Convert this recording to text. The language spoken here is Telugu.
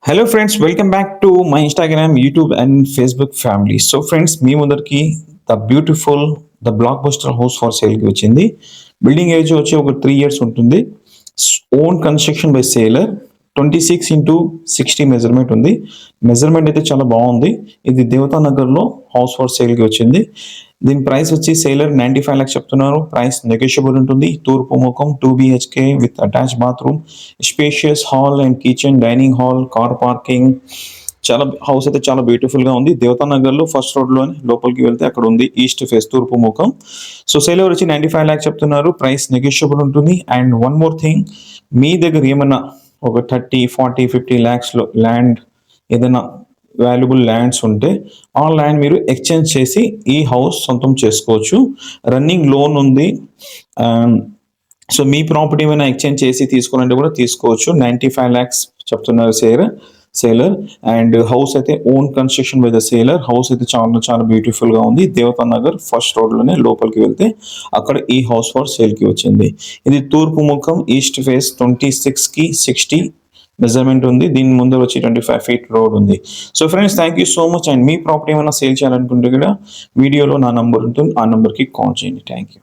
Hello friends, welcome back to my Instagram, YouTube and Facebook family. So friends, మీ ముందరికి the blockbuster house for సేల్కి వచ్చింది. బిల్డింగ్ ఏజ్ వచ్చి ఒక 3 years ఉంటుంది. Own construction by seller. 26x60 measurement ఉంది. మెజర్మెంట్ అయితే చాలా బాగుంది. ఇది దేవతా నగర్లో హౌస్ ఫర్ సేల్కి వచ్చింది. దీని ప్రైస్ వచ్చి సేలర్ 95 lakhs చెప్తున్నారు. ప్రైస్ నెగోషియబుల్ ఉంటుంది. తూర్పు ముఖం 2 BHK with attach bathroom, spacious hall and kitchen, dining hall, car parking. చాలా హౌస్ అయితే చాలా బ్యూటిఫుల్ గా ఉంది. దేవతా నగర్ లో ఫస్ట్ రోడ్ లోని లోపలికి వెళ్తే అక్కడ ఉంది ఈస్ట్ ఫేస్, తూర్పు ముఖం. సో సేలర్ వచ్చి 95 lakhs చెప్తున్నారు. ప్రైస్ నెగోషియబుల్ ఉంటుంది. అండ్ వన్ మోర్ థింగ్, మీ దగ్గర ఏమన్నా ఒక 30, 40, 50 lakhs లో ల్యాండ్, ఏదైనా వాల్యుబుల్ ల్యాండ్స్ ఉంటే ఆ ల్యాండ్ మీరు ఎక్స్చేంజ్ చేసి ఈ హౌస్ సొంతం చేసుకోవచ్చు. రన్నింగ్ లోన్ ఉంది. సో మీ ప్రాపర్టీ ఏమైనా ఎక్స్చేంజ్ చేసి తీసుకోవాలంటే కూడా తీసుకోవచ్చు. 95 lakhs చెప్తున్నారు సేలర్. అండ్ హౌస్ అయితే own construction by the sailor. House అయితే చాలా చాలా బ్యూటిఫుల్ గా ఉంది. దేవతా నగర్ ఫస్ట్ రోడ్ లోనే లోపలికి వెళ్తే అక్కడ ఈ హౌస్ ఫర్ సేల్ కి వచ్చింది. ఇది తూర్పు ముఖం, ఈస్ట్ ఫేస్, 26x60 మెజర్మెంట్ ఉంది. దీని ముందు వచ్చి 25 feet రోడ్ ఉంది. So friends, thank you so much. And me property ఏమైనా సేల్ చేయాలనుకుంటే కూడా వీడియోలో నా నంబర్ ఉంటుంది, ఆ నంబర్కి కాల్ చేయండి. Thank you.